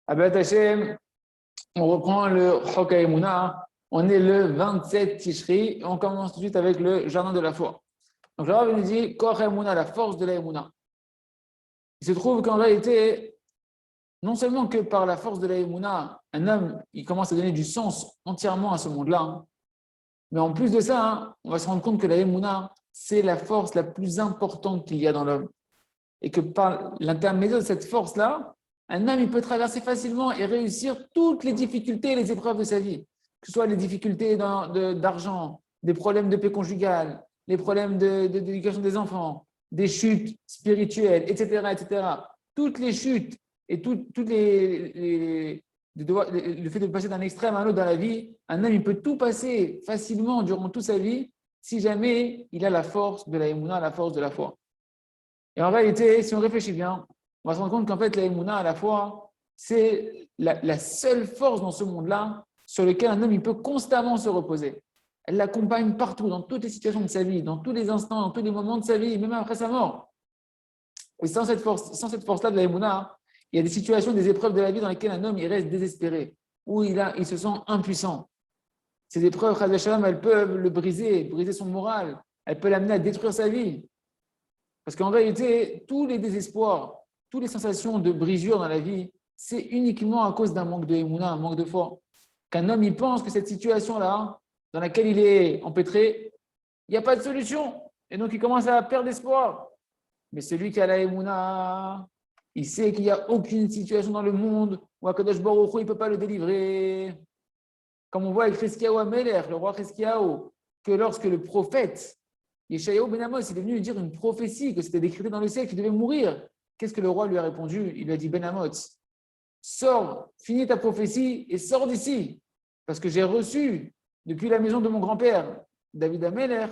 Abed Hashem, on reprend le Chok HaEmuna. On est le 27 Tishri et on commence tout de suite avec le jardin de la foi. Donc le Rav nous dit Koch HaEmuna, la force de la Emuna. Il se trouve qu'en réalité, non seulement que par la force de la Emuna, un homme il commence à donner du sens entièrement à ce monde-là, mais en plus de ça, on va se rendre compte que la Emuna, c'est la force la plus importante qu'il y a dans l'homme. Et que par l'intermédiaire de cette force-là, un homme il peut traverser facilement et réussir toutes les difficultés et les épreuves de sa vie, que ce soit les difficultés d'argent, des problèmes de paix conjugale, les problèmes d'éducation des enfants, des chutes spirituelles, etc., etc. Toutes les chutes et le fait de passer d'un extrême à un autre dans la vie, un homme il peut tout passer facilement durant toute sa vie si jamais il a la force de la Emouna, la force de la foi. Et en réalité, si on réfléchit bien, on va se rendre compte qu'en fait, la Emouna, à la fois, c'est la seule force dans ce monde-là sur laquelle un homme il peut constamment se reposer. Elle l'accompagne partout, dans toutes les situations de sa vie, dans tous les instants, dans tous les moments de sa vie, même après sa mort. Et sans cette force-là de la Emouna, il y a des situations, des épreuves de la vie dans lesquelles un homme il reste désespéré, où il se sent impuissant. Ces épreuves, Chas v'Shalom, elles peuvent le briser son moral, elles peuvent l'amener à détruire sa vie. Parce qu'en réalité, tous les désespoirs, toutes les sensations de brisure dans la vie, c'est uniquement à cause d'un manque de émouna, un manque de foi. Qu'un homme, il pense que cette situation-là, dans laquelle il est empêtré, il n'y a pas de solution. Et donc, il commence à perdre espoir. Mais celui qui a la émouna, il sait qu'il n'y a aucune situation dans le monde où Akadosh Baruch Hu, il ne peut pas le délivrer. Comme on voit avec Chizkiyahu Amelech, le roi Chizkiyahu, que lorsque le prophète Yeshayahu ben Amos, il est venu lui dire une prophétie, que c'était décrété dans le ciel qu'il devait mourir. Qu'est-ce que le roi lui a répondu? Il lui a dit, Ben Amos, sors, finis ta prophétie et sors d'ici. Parce que j'ai reçu, depuis la maison de mon grand-père, David Amelech,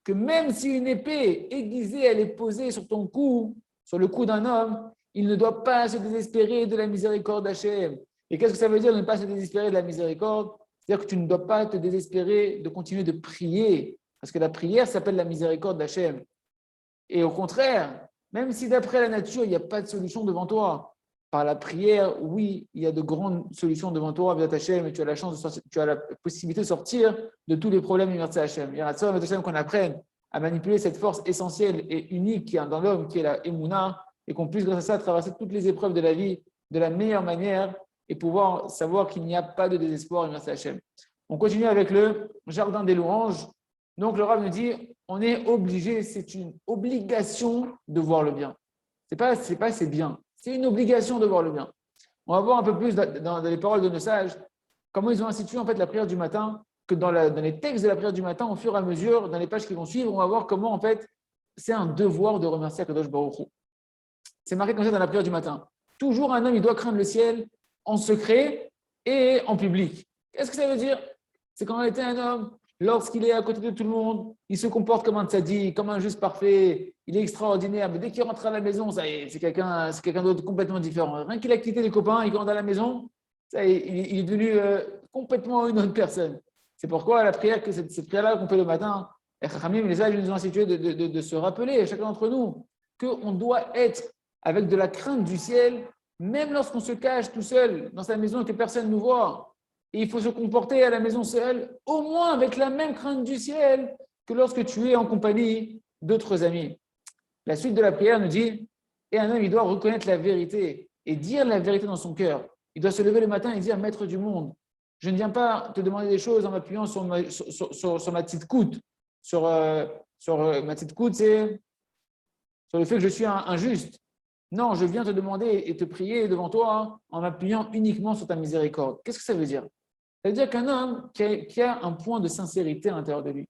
que même si une épée aiguisée, elle est posée sur ton cou, sur le cou d'un homme, il ne doit pas se désespérer de la miséricorde d'Hachem. Et qu'est-ce que ça veut dire de ne pas se désespérer de la miséricorde? C'est-à-dire que tu ne dois pas te désespérer de continuer de prier. Parce que la prière s'appelle la miséricorde d'Hachem. Et au contraire, même si d'après la nature, il n'y a pas de solution devant toi, par la prière, oui, il y a de grandes solutions devant toi, via Hachem, et tu as la chance de sortir, tu as la possibilité de sortir de tous les problèmes immersés à Hachem. Il y a Hachem qu'on apprenne à manipuler cette force essentielle et unique qui est dans l'homme, qui est la Emouna, et qu'on puisse, grâce à ça, traverser toutes les épreuves de la vie de la meilleure manière et pouvoir savoir qu'il n'y a pas de désespoir immersé à Hachem. On continue avec le jardin des louanges. Donc, le Rav nous dit, on est obligé, c'est une obligation de voir le bien. C'est pas c'est bien, c'est une obligation de voir le bien. On va voir un peu plus dans les paroles de nos sages, comment ils ont institué en fait la prière du matin, que dans les textes de la prière du matin, au fur et à mesure, dans les pages qui vont suivre, on va voir comment en fait, c'est un devoir de remercier Akadosh Baruch Hu. C'est marqué comme ça dans la prière du matin. Toujours un homme, il doit craindre le ciel en secret et en public. Qu'est-ce que ça veut dire? C'est qu'en réalité, un homme, lorsqu'il est à côté de tout le monde, il se comporte comme un tzaddik, comme un juste parfait, il est extraordinaire, mais dès qu'il rentre à la maison, ça y est, c'est quelqu'un d'autre complètement différent. Rien qu'il a quitté les copains, il rentre à la maison, ça y est, il est devenu complètement une autre personne. C'est pourquoi la prière, cette prière-là qu'on fait le matin, les sages nous ont institué de se rappeler, chacun d'entre nous, qu'on doit être avec de la crainte du ciel, même lorsqu'on se cache tout seul dans sa maison et que personne ne nous voit. Et il faut se comporter à la maison seul, au moins avec la même crainte du ciel que lorsque tu es en compagnie d'autres amis. La suite de la prière nous dit, et un homme, il doit reconnaître la vérité et dire la vérité dans son cœur. Il doit se lever le matin et dire, maître du monde, je ne viens pas te demander des choses en m'appuyant sur ma petite coude. Sur ma petite coude, c'est sur le fait que je suis injuste. Non, je viens te demander et te prier devant toi en m'appuyant uniquement sur ta miséricorde. Qu'est-ce que ça veut dire? Ça veut dire qu'un homme qui a un point de sincérité à l'intérieur de lui,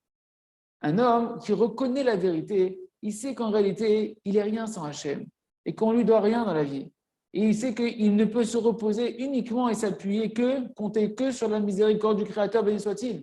un homme qui reconnaît la vérité, il sait qu'en réalité, il n'est rien sans Hachem et qu'on ne lui doit rien dans la vie. Et il sait qu'il ne peut se reposer uniquement et s'appuyer compter que sur la miséricorde du Créateur, béni soit-il.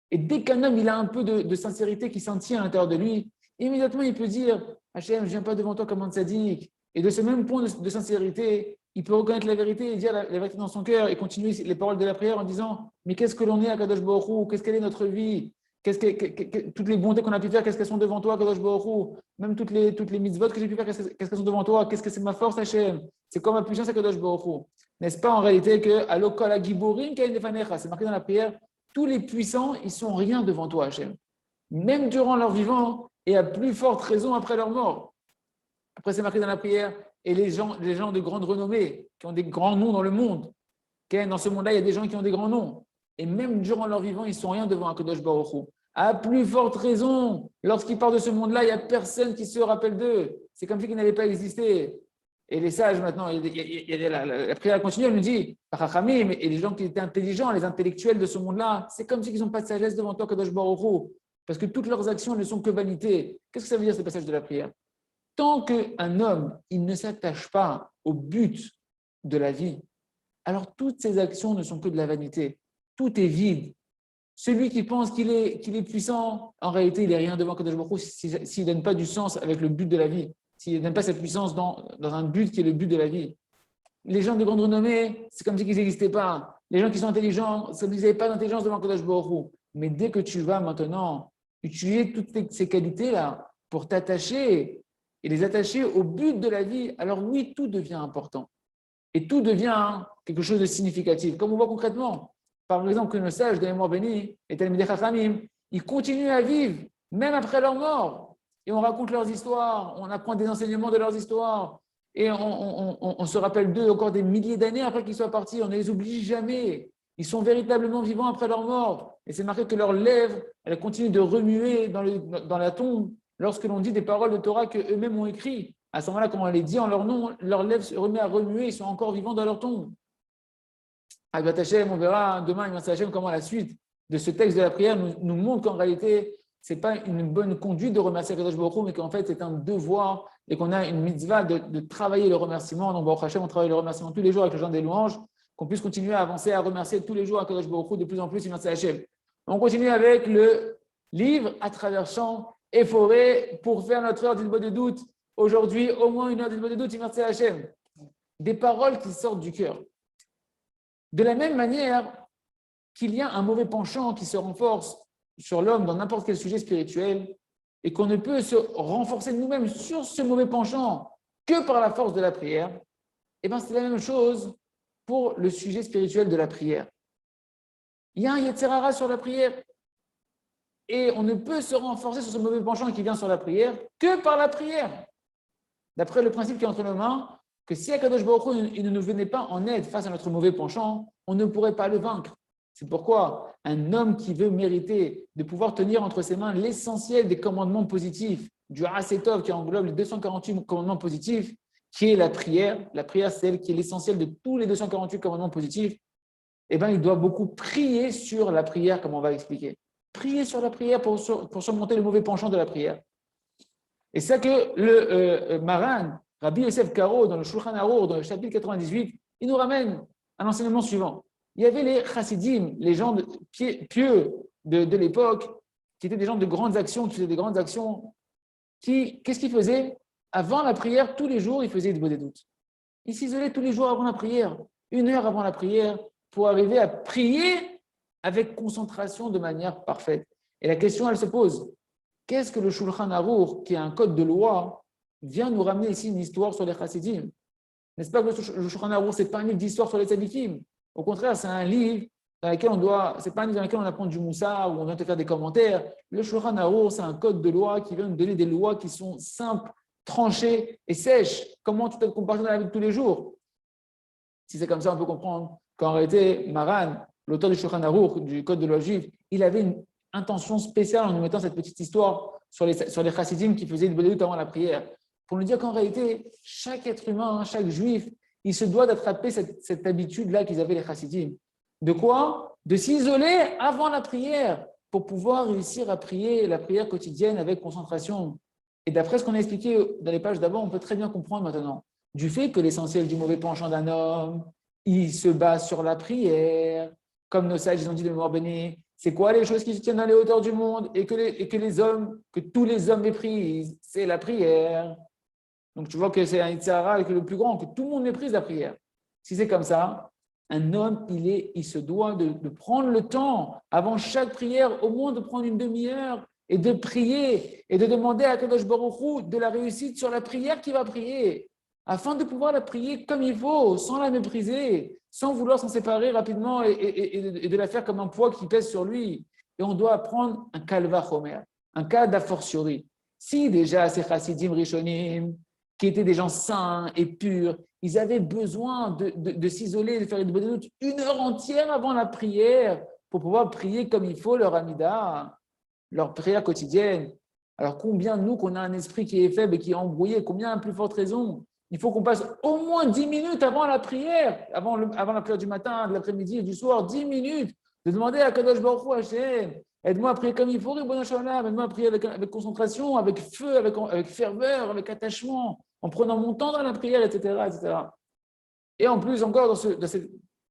Et dès qu'un homme il a un peu de sincérité qui s'en tient à l'intérieur de lui, immédiatement il peut dire Hachem, je ne viens pas devant toi comme un tzaddik. Et de ce même point de sincérité, il peut reconnaître la vérité et dire la vérité dans son cœur et continuer les paroles de la prière en disant mais qu'est-ce que l'on est à Kadosh Baruch Hu? Qu'est-ce qu'elle est notre vie? Toutes les bontés qu'on a pu faire, qu'est-ce qu'elles sont devant toi, Kadosh Baruch Hu? Même toutes les mitzvot que j'ai pu faire, qu'est-ce qu'elles sont devant toi? Qu'est-ce que c'est ma force, Hachem? C'est quoi ma puissance à Kadosh Baruch Hu? N'est-ce pas en réalité que Allo kol hagiborim kain lefanecha, c'est marqué dans la prière, tous les puissants, ils sont rien devant toi, Hachem. Même durant leur vivant et à plus forte raison après leur mort. Après, c'est marqué dans la prière, et les gens de grande renommée, qui ont des grands noms dans le monde. Dans ce monde-là, il y a des gens qui ont des grands noms. Et même durant leur vivant, ils ne sont rien devant Akadosh Baruch Hu. À plus forte raison, lorsqu'ils partent de ce monde-là, il n'y a personne qui se rappelle d'eux. C'est comme si ils n'avaient pas existé. Et les sages, maintenant, la prière continue, elle nous dit, Rachamim, et les gens qui étaient intelligents, les intellectuels de ce monde-là, c'est comme si ils n'ont pas de sagesse devant toi, Akadosh Baruch Hu. Parce que toutes leurs actions ne sont que vanité. Qu'est-ce que ça veut dire, ce passage de la prière? Tant qu'un homme, il ne s'attache pas au but de la vie, alors toutes ses actions ne sont que de la vanité. Tout est vide. Celui qui pense qu'il est puissant, en réalité, il n'est rien devant Kadosh Baruch Hu s'il ne donne pas du sens avec le but de la vie, s'il ne donne pas cette puissance dans un but qui est le but de la vie. Les gens de grande renommée, c'est comme si ils n'existaient pas. Les gens qui sont intelligents, c'est comme s'ils n'avaient pas d'intelligence devant Kadosh Baruch Hu. Mais dès que tu vas maintenant utiliser toutes ces qualités-là pour t'attacher et les attacher au but de la vie, alors oui, tout devient important. Et tout devient quelque chose de significatif. Comme on voit concrètement, par exemple, que nos sages de mémoire bénie, les Talmidei Chachamim, ils continuent à vivre, même après leur mort. Et on raconte leurs histoires, on apprend des enseignements de leurs histoires. Et on se rappelle d'eux encore des milliers d'années après qu'ils soient partis. On ne les oublie jamais. Ils sont véritablement vivants après leur mort. Et c'est marqué que leurs lèvres, elles continuent de remuer dans la tombe lorsque l'on dit des paroles de Torah qu'eux-mêmes ont écrites. À ce moment-là, quand on les dit en leur nom, leurs lèvres se remettent à remuer, ils sont encore vivants dans leur tombe. Avec Hachem, on verra demain, merci Hachem, comment la suite de ce texte de la prière nous montre qu'en réalité, ce n'est pas une bonne conduite de remercier Kadosh Baruch Hu, mais qu'en fait, c'est un devoir et qu'on a une mitzvah de travailler le remerciement. Donc, Baruch Hachem, on travaille le remerciement tous les jours avec le genre des louanges, qu'on puisse continuer à avancer, à remercier tous les jours à Kadosh Baruch Hu de plus en plus, merci Hachem. On continue avec le livre à travers champs et forêts pour faire notre heure d'une bonne de doute. Aujourd'hui, au moins une heure d'une bonne de doute, merci Hachem. Des paroles qui sortent du cœur. De la même manière qu'il y a un mauvais penchant qui se renforce sur l'homme dans n'importe quel sujet spirituel et qu'on ne peut se renforcer nous-mêmes sur ce mauvais penchant que par la force de la prière, et bien c'est la même chose pour le sujet spirituel de la prière. Il y a un Yetzer Hara sur la prière et on ne peut se renforcer sur ce mauvais penchant qui vient sur la prière que par la prière. D'après le principe qui est entre nos mains, que si Akadosh Baruch Hu il ne nous venait pas en aide face à notre mauvais penchant, on ne pourrait pas le vaincre. C'est pourquoi un homme qui veut mériter de pouvoir tenir entre ses mains l'essentiel des commandements positifs, du Hasetov qui englobe les 248 commandements positifs, qui est la prière c'est celle qui est l'essentiel de tous les 248 commandements positifs, eh bien, il doit beaucoup prier sur la prière, comme on va expliquer. Prier sur la prière pour surmonter le mauvais penchant de la prière. Et c'est ça que le Maran, Rabbi Yosef Karo, dans le Shulchan Arour, dans le chapitre 98, il nous ramène à l'enseignement suivant. Il y avait les chassidim, les gens pieux de l'époque, qui étaient des gens de grandes actions, qui faisaient des grandes actions. Qu'est-ce qu'ils faisaient? Avant la prière, tous les jours, ils faisaient des doutes. Ils s'isolaient tous les jours avant la prière, 1 heure avant la prière, pour arriver à prier avec concentration de manière parfaite. Et la question, elle se pose, qu'est-ce que le Shulchan Arour, qui est un code de loi, vient nous ramener ici une histoire sur les chassidim? N'est-ce pas que le Shulchan Arour, ce n'est pas un livre d'histoire sur les tzadikim? Au contraire, c'est un livre dans lequel c'est pas un livre dans lequel on apprend du moussa, où on vient te faire des commentaires. Le Shulchan Arour, c'est un code de loi qui vient nous donner des lois qui sont simples, tranchées et sèches. Comment tu peux te comparer dans la vie de tous les jours? Si c'est comme ça, on peut comprendre qu'en réalité, Maran, l'auteur du Shulchan Arour, du code de loi juive, il avait une intention spéciale en nous mettant cette petite histoire sur les chassidim qui faisaient des doutes avant la prière, pour nous dire qu'en réalité, chaque être humain, chaque juif, il se doit d'attraper cette habitude-là qu'ils avaient les chassidim. De quoi? De s'isoler avant la prière pour pouvoir réussir à prier la prière quotidienne avec concentration. Et d'après ce qu'on a expliqué dans les pages d'avant, on peut très bien comprendre maintenant du fait que l'essentiel du mauvais penchant d'un homme, il se base sur la prière, comme nos sages ils ont dit de mémoire bénie. C'est quoi les choses qui se tiennent dans les hauteurs du monde et que tous les hommes méprisent? C'est la prière. Donc tu vois que c'est un Yetzer Hara le plus grand, que tout le monde méprise la prière. Si c'est comme ça, un homme, il se doit de prendre le temps, avant chaque prière, au moins de prendre une demi-heure et de prier et de demander à Kadosh Baruch Hu de la réussite sur la prière qu'il va prier, afin de pouvoir la prier comme il faut, sans la mépriser, sans vouloir s'en séparer rapidement et de la faire comme un poids qui pèse sur lui. Et on doit apprendre un kalva chomer, un cas d'a fortiori. Si déjà ces chassidim rishonim, qui étaient des gens saints et purs, ils avaient besoin de s'isoler, de faire une bonne doute 1 heure entière avant la prière pour pouvoir prier comme il faut leur amida, leur prière quotidienne. Alors combien nous, qu'on a un esprit qui est faible et qui est embrouillé, combien à plus forte raison il faut qu'on passe au moins 10 minutes avant la prière, avant la prière du matin, de l'après-midi et du soir, 10 minutes, de demander à Kadosh Baruch Hu Hashem, aide-moi à prier comme il faut, aide-moi à prier avec concentration, avec feu, avec ferveur, avec attachement, en prenant mon temps dans la prière, etc. etc. Et en plus, encore, dans cette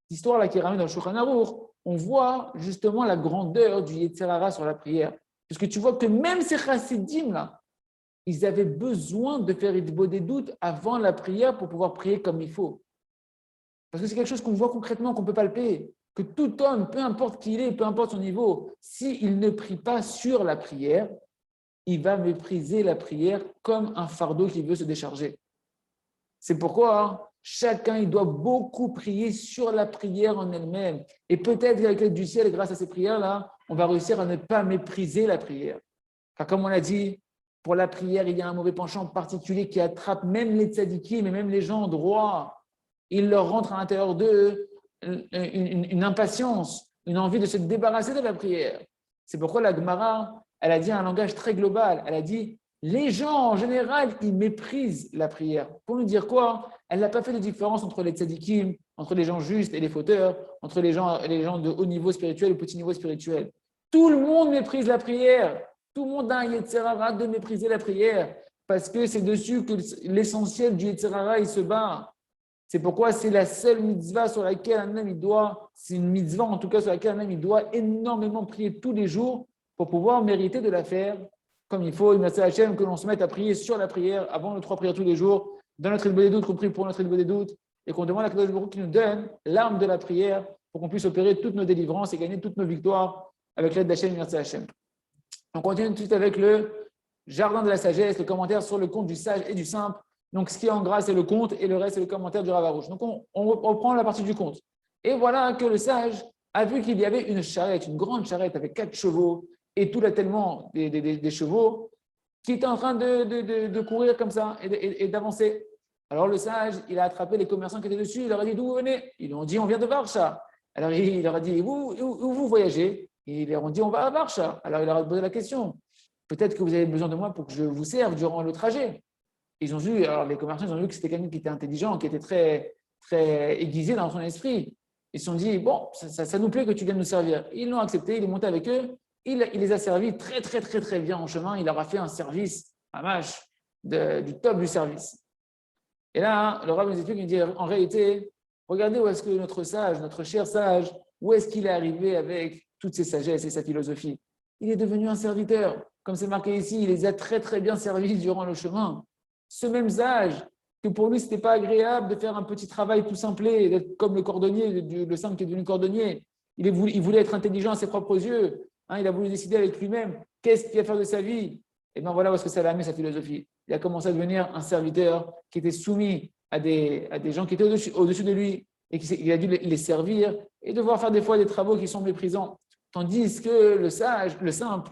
histoire-là qui est ramenée dans le Shulchan Aruch, on voit justement la grandeur du Yetzer Hara sur la prière. Parce que tu vois que même ces chassidim-là, ils avaient besoin de faire des doutes avant la prière pour pouvoir prier comme il faut. Parce que c'est quelque chose qu'on voit concrètement, qu'on peut palper. Que tout homme, peu importe qui il est, peu importe son niveau, s'il ne prie pas sur la prière, il va mépriser la prière comme un fardeau qui veut se décharger. C'est pourquoi chacun, il doit beaucoup prier sur la prière en elle-même. Et peut-être qu'avec l'aide du ciel, grâce à ces prières-là, on va réussir à ne pas mépriser la prière. Car comme on l'a dit, pour la prière, il y a un mauvais penchant particulier qui attrape même les tzadikim et même les gens droits. Il leur rentre à l'intérieur d'eux une impatience, une envie de se débarrasser de la prière. C'est pourquoi la Gemara, elle a dit un langage très global. Elle a dit, les gens en général, ils méprisent la prière. Pour nous dire quoi? Elle n'a pas fait de différence entre les tzadikim, entre les gens justes et les fauteurs, entre les gens de haut niveau spirituel et petit niveau spirituel. Tout le monde méprise la prière. Tout le monde a un Yetzer Hara de mépriser la prière parce que c'est dessus que l'essentiel du Yetzer Hara il se bat. C'est pourquoi c'est la seule mitzvah sur laquelle un homme c'est une mitzvah en tout cas sur laquelle un homme doit énormément prier tous les jours pour pouvoir mériter de la faire comme il faut. Il merci Hachem que l'on se mette à prier sur la prière avant les 3 prières tous les jours, dans notre Ilbo des doutes, qu'on prie pour notre Ilbo des doutes et qu'on demande à Kadosh Baruch Hu qui nous donne l'arme de la prière pour qu'on puisse opérer toutes nos délivrances et gagner toutes nos victoires avec l'aide d'Hachem. Merci Hachem. On continue tout de suite avec le jardin de la sagesse, le commentaire sur le conte du sage et du simple. Donc, ce qui est en gras, c'est le conte et le reste, c'est le commentaire du Rav Arush. Donc, on reprend la partie du conte. Et voilà que le sage a vu qu'il y avait une charrette, une grande charrette avec 4 chevaux et tout l'attellement des chevaux qui était en train de courir comme ça et d'avancer. Alors, le sage, il a attrapé les commerçants qui étaient dessus. Il leur a dit, d'où vous venez? Ils lui ont dit, on vient de Varsha. Alors, il leur a dit, où vous voyagez? Et ils leur ont dit, on va à Varsha. Alors, il leur a posé la question, peut-être que vous avez besoin de moi pour que je vous serve durant le trajet. Ils ont vu, alors les commerçants, ils ont vu que c'était quelqu'un qui était intelligent, qui était très, très aiguisé dans son esprit. Ils se sont dit, bon, ça nous plaît que tu viennes nous servir. Ils l'ont accepté, il est monté avec eux, il les a servis très, très, très, très bien en chemin. Il leur a fait un service, un match du top du service. Et là, le rabbin nous explique, il dit, en réalité, regardez où est-ce que notre sage, notre cher sage, où est-ce qu'il est arrivé avec toutes ses sagesses et sa philosophie? Il est devenu un serviteur. Comme c'est marqué ici, il les a très, très bien servis durant le chemin. Ce même sage, que pour lui, ce n'était pas agréable de faire un petit travail tout simplé, d'être comme le cordonnier, le simple qui est devenu cordonnier. Il voulait être intelligent à ses propres yeux. Il a voulu décider avec lui-même qu'est-ce qu'il va faire de sa vie. Et bien voilà où est-ce que ça l'a amené sa philosophie. Il a commencé à devenir un serviteur qui était soumis à des gens qui étaient au-dessus de lui et qu'il a dû les servir et devoir faire des fois des travaux qui sont méprisants. Tandis que le sage, le simple,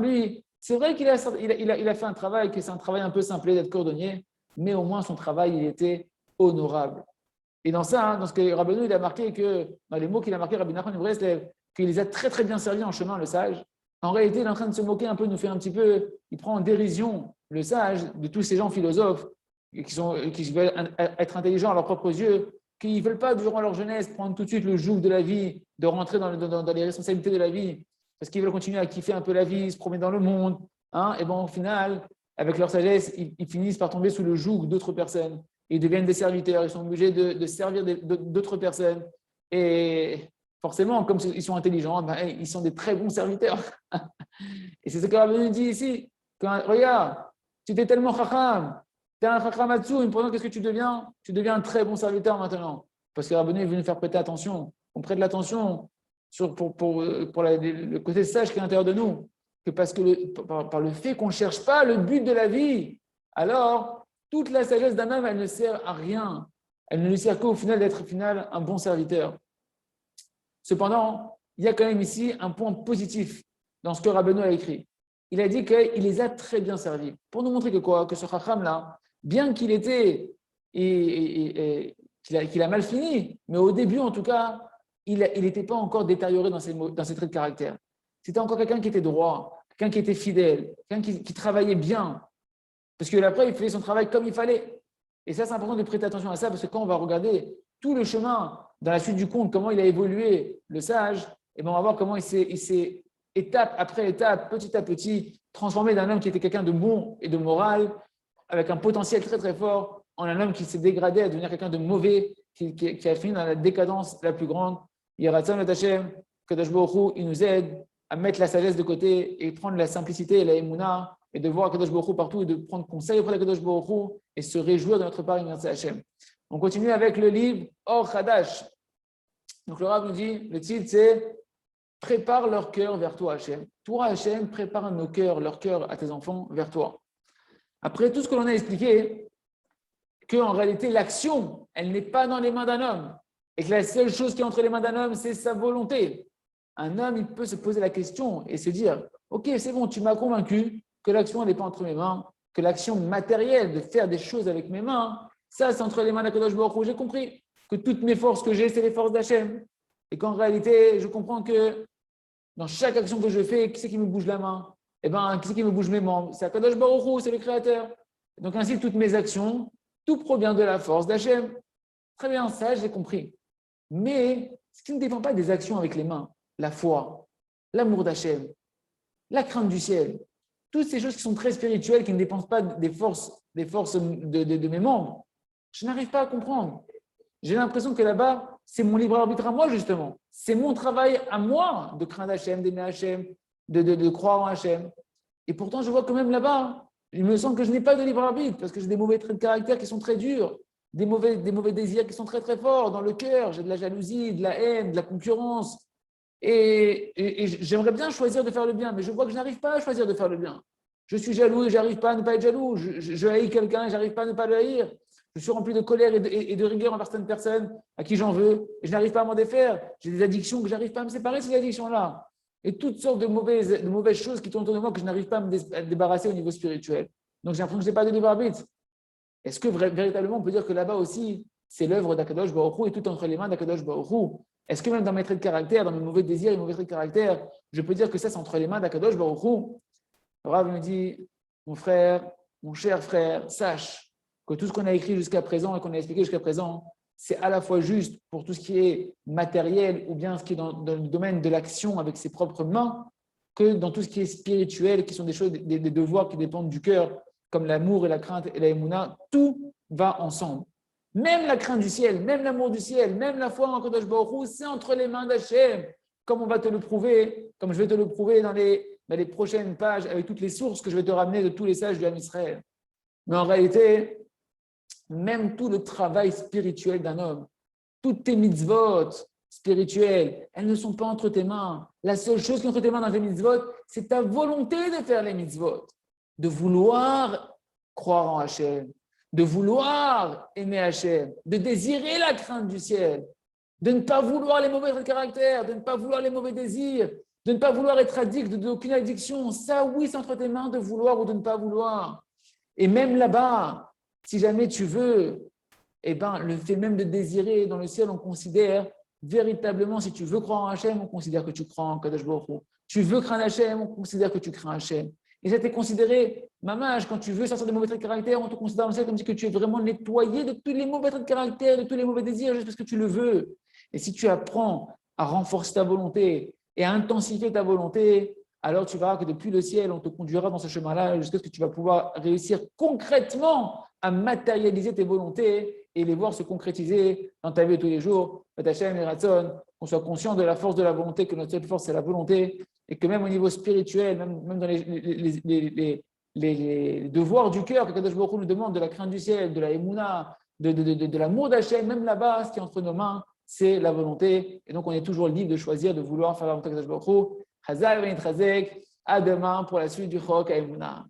lui, c'est vrai qu'il a fait un travail, que c'est un travail un peu simplé d'être cordonnier, mais au moins son travail, il était honorable. Et dans ça, dans ce que Rabbeinu, il a marqué que, dans les mots qu'il a marqué, Rabbi Nachman de Breslev, qu'il les a très très bien servis en chemin, le sage. En réalité, il est en train de se moquer un peu, nous fait un petit peu, il prend en dérision le sage de tous ces gens philosophes qui veulent être intelligents à leurs propres yeux, qui ne veulent pas, durant leur jeunesse, prendre tout de suite le joug de la vie, de rentrer dans les responsabilités de la vie, parce qu'ils veulent continuer à kiffer un peu la vie, se promener dans le monde. Et bon, au final, avec leur sagesse, ils finissent par tomber sous le joug d'autres personnes. Ils deviennent des serviteurs, ils sont obligés de servir d'autres personnes. Et forcément, comme ils sont intelligents, ils sont des très bons serviteurs. Et c'est ce que Rabbeinu dit ici. Regarde, tu étais tellement chacham, tu es un chachamatsu, et pourtant, qu'est-ce que tu deviens? Tu deviens un très bon serviteur maintenant. Parce que Rabbeinu est venu faire prêter attention. On prête l'attention pour le côté sage qui est à l'intérieur de nous. Que parce que par le fait qu'on ne cherche pas le but de la vie, alors toute la sagesse d'un homme, elle ne sert à rien. elle ne lui sert qu'au final d'être au final un bon serviteur. Cependant, il y a quand même ici un point positif dans ce que Rabbeinu a écrit. Il a dit qu'il les a très bien servis. Pour nous montrer que quoi? Que ce Chacham-là, bien qu'il était qu'il a mal fini, mais au début en tout cas, il n'était pas encore détérioré dans ses traits de caractère. C'était encore quelqu'un qui était droit, quelqu'un qui était fidèle, quelqu'un qui travaillait bien. Parce que après, il faisait son travail comme il fallait. Et ça, c'est important de prêter attention à ça, parce que quand on va regarder tout le chemin, dans la suite du conte, comment il a évolué, le sage, et bien on va voir comment il s'est étape après étape, petit à petit, transformé d'un homme qui était quelqu'un de bon et de moral, avec un potentiel très très fort, en un homme qui s'est dégradé à devenir quelqu'un de mauvais, qui a fini dans la décadence la plus grande. Yiratzon le Tachem, Kadosh Baruch Hu, il nous aide à mettre la sagesse de côté et prendre la simplicité et la émouna, et de voir Kadosh Baruch Hu partout et de prendre conseil auprès de Kadosh Baruch Hu et se réjouir de notre part, merci Hachem. On continue avec le livre Or Hadash. Donc le Rav nous dit, le titre c'est Prépare leur cœur vers toi Hachem. Toi Hachem, prépare nos cœurs, leur cœur à tes enfants vers toi. Après tout ce que l'on a expliqué, qu'en réalité l'action, elle n'est pas dans les mains d'un homme et que la seule chose qui est entre les mains d'un homme, c'est sa volonté. Un homme, il peut se poser la question et se dire, ok, c'est bon, tu m'as convaincu que l'action n'est pas entre mes mains, que l'action matérielle de faire des choses avec mes mains, ça c'est entre les mains d'Akadosh Baruch Hu. J'ai compris que toutes mes forces que j'ai, c'est les forces d'Hachem. Et qu'en réalité, je comprends que dans chaque action que je fais, qui c'est qui me bouge la main? Eh bien, qui c'est qui me bouge mes membres? C'est Akadosh Baruch Hu, c'est le Créateur. Donc ainsi, toutes mes actions, tout provient de la force d'Hachem. Très bien, ça j'ai compris. Mais ce qui ne dépend pas des actions avec les mains, la foi, l'amour d'Hachem, la crainte du ciel, toutes ces choses qui sont très spirituelles, qui ne dépendent pas des forces de mes membres, je n'arrive pas à comprendre. J'ai l'impression que là-bas, c'est mon libre arbitre à moi, justement. C'est mon travail à moi de craindre Hachem, d'aimer Hachem, de croire en Hachem. Et pourtant, je vois que même là-bas, il me semble que je n'ai pas de libre arbitre parce que j'ai des mauvais traits de caractère qui sont très durs, des mauvais désirs qui sont très très forts dans le cœur. J'ai de la jalousie, de la haine, de la concurrence. Et j'aimerais bien choisir de faire le bien, mais je vois que je n'arrive pas à choisir de faire le bien. Je suis jaloux et je n'arrive pas à ne pas être jaloux. Je haïs quelqu'un et je n'arrive pas à ne pas le haïr. Je suis rempli de colère et de rigueur envers certaines personnes à qui j'en veux et je n'arrive pas à m'en défaire. J'ai des addictions que je n'arrive pas à me séparer de ces addictions-là. Et toutes sortes de mauvaises choses qui tournent autour de moi que je n'arrive pas à me débarrasser au niveau spirituel. Donc j'ai l'impression que je n'ai pas de libre arbitre. Est-ce que véritablement on peut dire que là-bas aussi, c'est l'œuvre d'Akadosh Baruch Hu et tout entre les mains d'Akadosh Baruch Hu? Est-ce que même dans mes traits de caractère, dans mes mauvais désirs et mauvais traits de caractère, je peux dire que ça c'est entre les mains d'Akadosh Baruch Hu? Le Rav me dit, mon frère, mon cher frère, sache que tout ce qu'on a écrit jusqu'à présent et qu'on a expliqué jusqu'à présent, c'est à la fois juste pour tout ce qui est matériel ou bien ce qui est dans le domaine de l'action avec ses propres mains, que dans tout ce qui est spirituel, qui sont des choses, des devoirs qui dépendent du cœur, comme l'amour et la crainte et la émouna, tout va ensemble. Même la crainte du ciel, même l'amour du ciel, même la foi en Kadosh Baruch Hu, c'est entre les mains d'Hachem, comme on va te le prouver, comme je vais te le prouver dans les prochaines pages avec toutes les sources que je vais te ramener de tous les sages du Ham Israël. Mais en réalité, même tout le travail spirituel d'un homme, toutes tes mitzvot spirituelles, elles ne sont pas entre tes mains. La seule chose qui est entre tes mains dans tes mitzvot, c'est ta volonté de faire les mitzvot, de vouloir croire en Hachem, de vouloir aimer Hachem, de désirer la crainte du ciel, de ne pas vouloir les mauvais traits de caractère, de ne pas vouloir les mauvais désirs, de ne pas vouloir être addict d'aucune addiction. Ça, oui, c'est entre tes mains de vouloir ou de ne pas vouloir. Et même là-bas, si jamais tu veux, eh ben, le fait même de désirer dans le ciel, on considère véritablement, si tu veux croire en Hachem, on considère que tu crois en Kadosh Baruch Hu. Tu veux craindre Hachem, on considère que tu crains Hachem. Et ça t'est considéré, mamage, quand tu veux sortir des mauvais traits de caractère, on te considère dans le ciel comme si que tu es vraiment nettoyé de tous les mauvais traits de caractère, de tous les mauvais désirs, juste parce que tu le veux. Et si tu apprends à renforcer ta volonté et à intensifier ta volonté, alors tu verras que depuis le ciel, on te conduira dans ce chemin-là jusqu'à ce que tu vas pouvoir réussir concrètement à matérialiser tes volontés et les voir se concrétiser dans ta vie de tous les jours. Hachem et Ratzon, qu'on soit conscient de la force de la volonté, que notre seule force, c'est la volonté, et que même au niveau spirituel, même dans les devoirs du cœur que Kadosh Baruch Hu nous demande, de la crainte du ciel, de la émouna, de l'amour d'Hachem, même là-bas, ce qui est entre nos mains, c'est la volonté. Et donc, on est toujours libre de choisir, de vouloir faire la volonté de Kadosh Baruch Hu. Hazak, à demain pour la suite du Chok à Emouna.